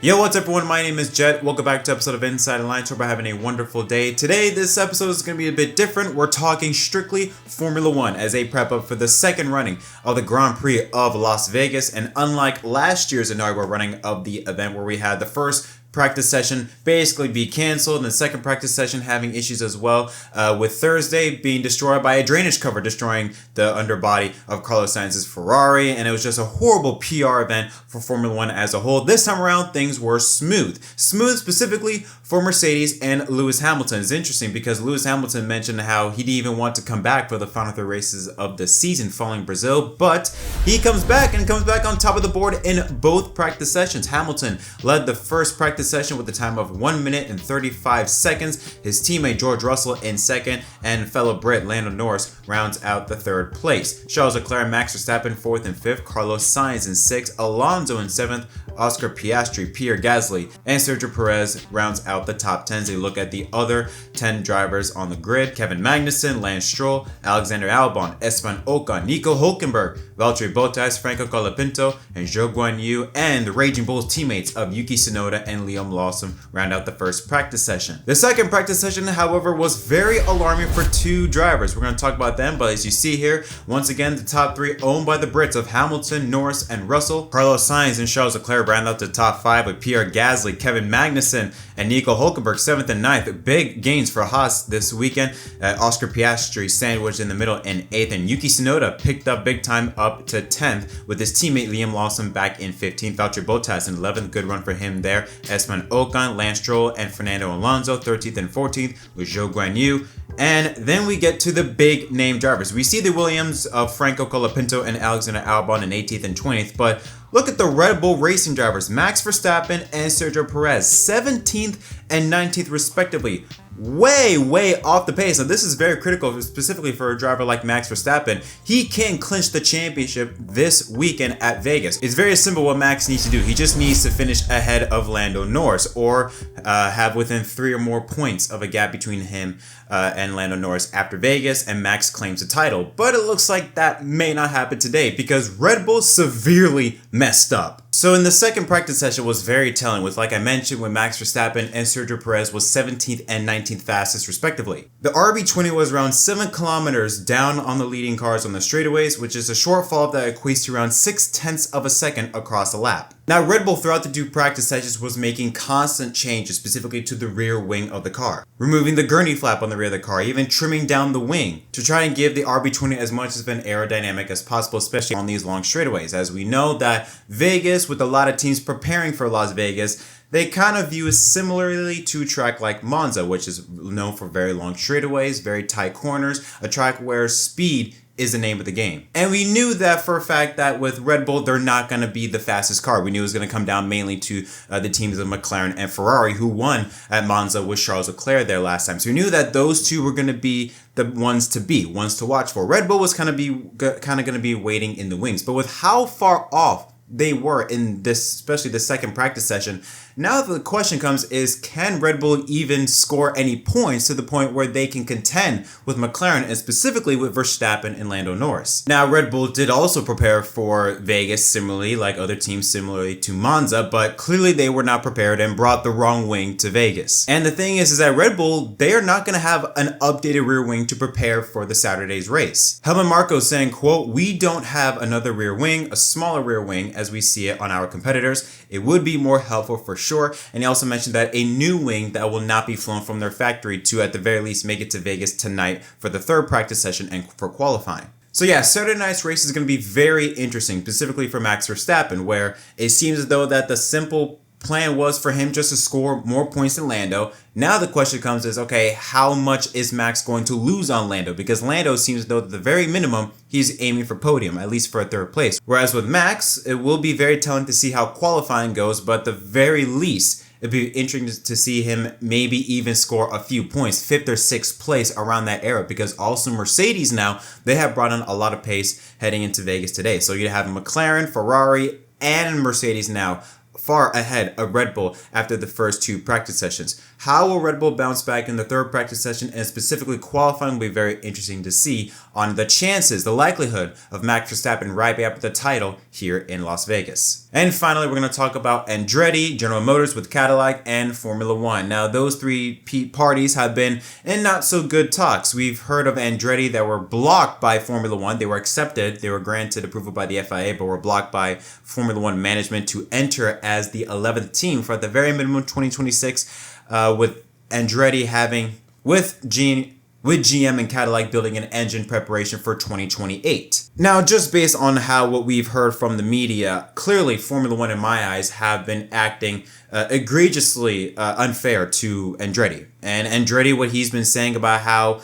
Yo, what's up everyone? My name is Jet. Welcome back to episode of Inside Alliance. Hope you're having a wonderful day. Today, this episode is going to be a bit different. We're talking strictly Formula One as a prep up for the second running of the Grand Prix of Las Vegas. And unlike last year's inaugural running of the event where we had the first practice session basically be canceled and the second practice session having issues as well, with Thursday being destroyed by a drainage cover destroying the underbody of Carlos Sainz's Ferrari, and it was just a horrible PR event for Formula One as a whole. This time around things were smooth specifically for Mercedes and Lewis Hamilton. It's interesting because Lewis Hamilton mentioned how he didn't even want to come back for the final three races of the season following Brazil, but he comes back and comes back on top of the board in both practice sessions. Hamilton led the first practice session with a time of 1 minute and 35 seconds. His teammate George Russell in second, and fellow Brit Lando Norris rounds out the third place. Charles Leclerc and Max Verstappen fourth and fifth, Carlos Sainz in sixth, Alonso in seventh, Oscar Piastri, Pierre Gasly, and Sergio Perez rounds out the top 10 as they look at the other 10 drivers on the grid. Kevin Magnussen, Lance Stroll, Alexander Albon, Esteban Ocon, Nico Hülkenberg, Valtteri Bottas, Franco Colapinto, and Zhou Guanyu, and the Raging Bulls teammates of Yuki Tsunoda and Liam Lawson round out the first practice session. The second practice session, however, was very alarming for two drivers. We're going to talk about them, but as you see here, once again, the top three owned by the Brits of Hamilton, Norris, and Russell. Carlos Sainz and Charles Leclerc round out the top five with Pierre Gasly, Kevin Magnussen, and Nico Hülkenberg 7th and 9th. Big gains for Haas this weekend. Oscar Piastri sandwiched in the middle in 8th, and Yuki Tsunoda picked up big time up to 10th with his teammate Liam Lawson back in 15th. Valtteri Bottas in 11th, good run for him there. Esteban Ocon, Lance Stroll, and Fernando Alonso 13th and 14th with Zhou Guanyu. And then we get to the big name drivers. We see the Williams of Franco Colapinto and Alexander Albon in 18th and 20th, but look at the Red Bull Racing drivers, Max Verstappen and Sergio Perez, 17th and 19th respectively. Way off the pace. Now this is very critical, specifically for a driver like Max Verstappen. He can clinch the championship this weekend at Vegas. It's very simple what Max needs to do. He just needs to finish ahead of Lando Norris, or have within 3 or more points of a gap between him and Lando Norris after Vegas, and Max claims the title. But it looks like that may not happen today because Red Bull severely messed up. So in the second practice session was very telling with, like I mentioned, when Max Verstappen and Sergio Perez was 17th and 19th fastest respectively. The RB20 was around 7 kilometers down on the leading cars on the straightaways, which is a shortfall that equates to around 0.6 of a second across a lap. Now Red Bull throughout the two practice sessions was making constant changes specifically to the rear wing of the car, removing the gurney flap on the rear of the car, even trimming down the wing to try and give the RB20 as much of an aerodynamic as possible, especially on these long straightaways. As we know that Vegas, with a lot of teams preparing for Las Vegas, they kind of view it similarly to a track like Monza, which is known for very long straightaways, very tight corners, a track where speed is the name of the game. And we knew that for a fact that with Red Bull, they're not going to be the fastest car. We knew it was going to come down mainly to the teams of McLaren and Ferrari, who won at Monza with Charles Leclerc there last time. So we knew that those two were going to be the ones to watch for. Red Bull was kind of going to be waiting in the wings. But with how far off they were in this, especially the second practice session, now the question comes is, can Red Bull even score any points to the point where they can contend with McLaren and specifically with Verstappen and Lando Norris? Now Red Bull did also prepare for Vegas similarly, like other teams similarly to Monza, but clearly they were not prepared and brought the wrong wing to Vegas. And the thing is that Red Bull, they are not going to have an updated rear wing to prepare for the Saturday's race. Helmut Marko saying, quote, "We don't have another rear wing, a smaller rear wing as we see it on our competitors. It would be more helpful for sure." And he also mentioned that a new wing that will not be flown from their factory to at the very least make it to Vegas tonight for the third practice session and for qualifying. So yeah, Saturday night's race is going to be very interesting, specifically for Max Verstappen, where it seems as though that the simple plan was for him just to score more points than Lando. Now the question comes is, okay, how much is Max going to lose on Lando? Because Lando seems as though at the very minimum, he's aiming for podium, at least for a third place. Whereas with Max, it will be very telling to see how qualifying goes, but at the very least, it'd be interesting to see him maybe even score a few points, 5th or 6th place around that era, because also Mercedes now, they have brought in a lot of pace heading into Vegas today. So you have McLaren, Ferrari, and Mercedes now far ahead of Red Bull after the first 2 practice sessions. How will Red Bull bounce back in the 3rd practice session and specifically qualifying will be very interesting to see on the chances, the likelihood of Max Verstappen right back up with the title here in Las Vegas. And finally, we're going to talk about Andretti, General Motors with Cadillac, and Formula One. Now, those 3 parties have been in not so good talks. We've heard of Andretti that were blocked by Formula One. They were accepted, they were granted approval by the FIA, but were blocked by Formula One management to enter as the 11th team for at the very minimum 2026, with Andretti having with GM and Cadillac building an engine preparation for 2028. Now, just based on what we've heard from the media, clearly Formula One in my eyes have been acting egregiously unfair to Andretti. And Andretti, what he's been saying about how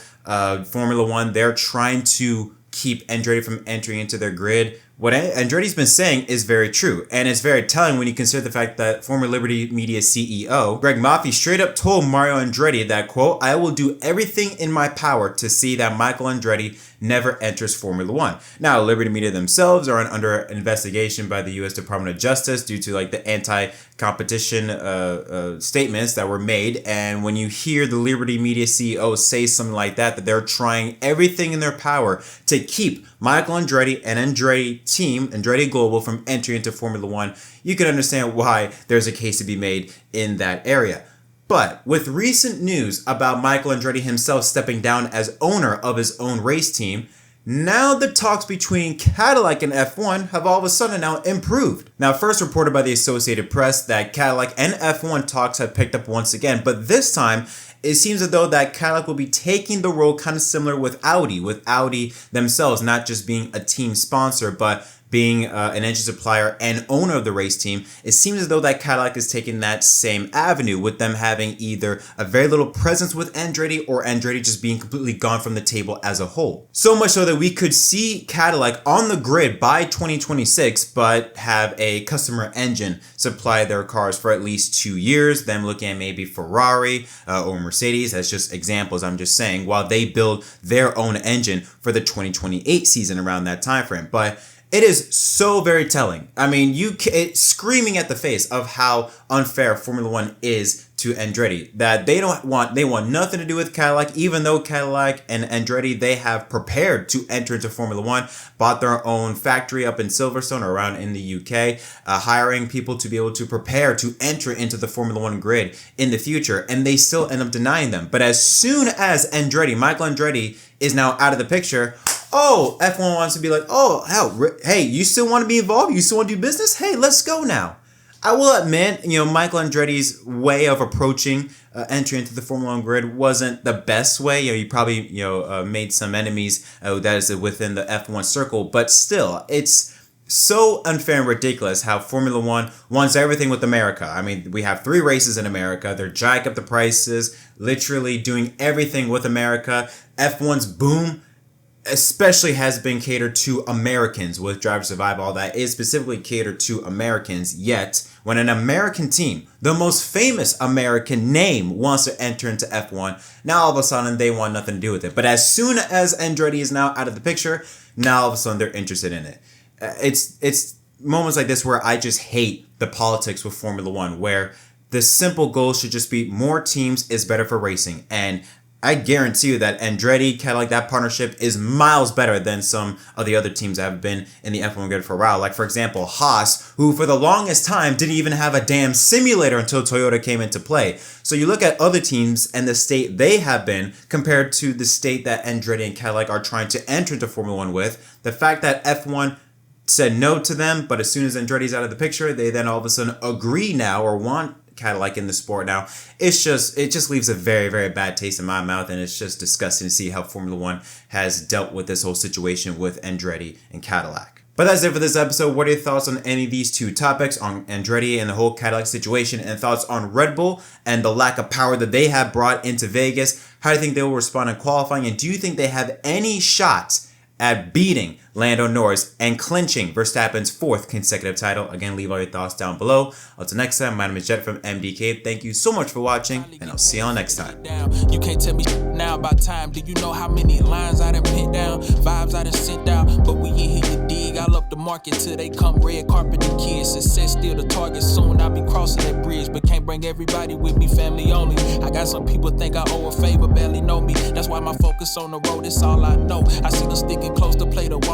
Formula One, they're trying to keep Andretti from entering into their grid. What Andretti's been saying is very true, and it's very telling when you consider the fact that former Liberty Media CEO Greg Maffei straight up told Mario Andretti that, quote, "I will do everything in my power to see that Michael Andretti never enters Formula One." Now, Liberty Media themselves are under investigation by the U.S. Department of Justice due to the anti-competition statements that were made, and when you hear the Liberty Media CEO say something like that they're trying everything in their power to keep Michael Andretti and Andretti team, Andretti Global, from entering into Formula One, you can understand why there's a case to be made in that area. But with recent news about Michael Andretti himself stepping down as owner of his own race team, now the talks between Cadillac and F1 have all of a sudden now improved. Now, first reported by the Associated Press that Cadillac and F1 talks have picked up once again, but this time it seems as though that Cadillac will be taking the role kind of similar with Audi themselves, not just being a team sponsor, but being an engine supplier and owner of the race team. It seems as though that Cadillac is taking that same avenue, with them having either a very little presence with Andretti or Andretti just being completely gone from the table as a whole. So much so that we could see Cadillac on the grid by 2026, but have a customer engine supply their cars for at least 2 years. Them looking at maybe Ferrari or Mercedes as just examples, I'm just saying, while they build their own engine for the 2028 season around that time frame. But it is so very telling. I mean, it's screaming at the face of how unfair Formula One is to Andretti, that they want nothing to do with Cadillac, even though Cadillac and Andretti, they have prepared to enter into Formula One, bought their own factory up in Silverstone or around in the UK, hiring people to be able to prepare to enter into the Formula One grid in the future, and they still end up denying them. But as soon as Michael Andretti is now out of the picture, F1 wants to be like, hey, you still want to be involved? You still want to do business? Hey, let's go now. I will admit, Michael Andretti's way of approaching entry into the Formula One grid wasn't the best way. He probably, made some enemies that is within the F1 circle, but still, it's so unfair and ridiculous how Formula One wants everything with America. I mean, we have 3 races in America. They're jacking up the prices, literally doing everything with America. F1's boom especially has been catered to Americans with Drive to Survive. All that is specifically catered to Americans. Yet, when an American team, the most famous American name, wants to enter into F1, now all of a sudden they want nothing to do with it. But as soon as Andretti is now out of the picture, now all of a sudden they're interested in it. It's moments like this where I just hate the politics with Formula One, where the simple goal should just be more teams is better for racing. And I guarantee you that Andretti, Cadillac, that partnership is miles better than some of the other teams that have been in the F1 grid for a while. Like, for example, Haas, who for the longest time didn't even have a damn simulator until Toyota came into play. So you look at other teams and the state they have been compared to the state that Andretti and Cadillac are trying to enter into Formula One with. The fact that F1 said no to them, but as soon as Andretti's out of the picture, they then all of a sudden agree now or want Cadillac in the sport now. It just leaves a very, very bad taste in my mouth, and it's just disgusting to see how Formula One has dealt with this whole situation with Andretti and Cadillac. But that's it for this episode. What are your thoughts on any of these 2 topics, on Andretti and the whole Cadillac situation, and thoughts on Red Bull and the lack of power that they have brought into Vegas? How do you think they will respond in qualifying, and do you think they have any shots at beating Lando Norris and clinching Verstappen's 4th consecutive title? Again, leave all your thoughts down below. Until next time, my name is Jet from MDK. Thank you so much for watching, and I'll see y'all next time. You can't tell me now about time. Do you know how many lines I done put down? Vibes I done sent out, but we ain't here, you dig. I love the market till they come red carpet the kids. Success still the target, soon I'll be crossing that bridge. But can't bring everybody with me, family only. I got some people think I owe a favor, barely know me. That's why my focus on the road, it's all I know. I see them sticking close to play the wall.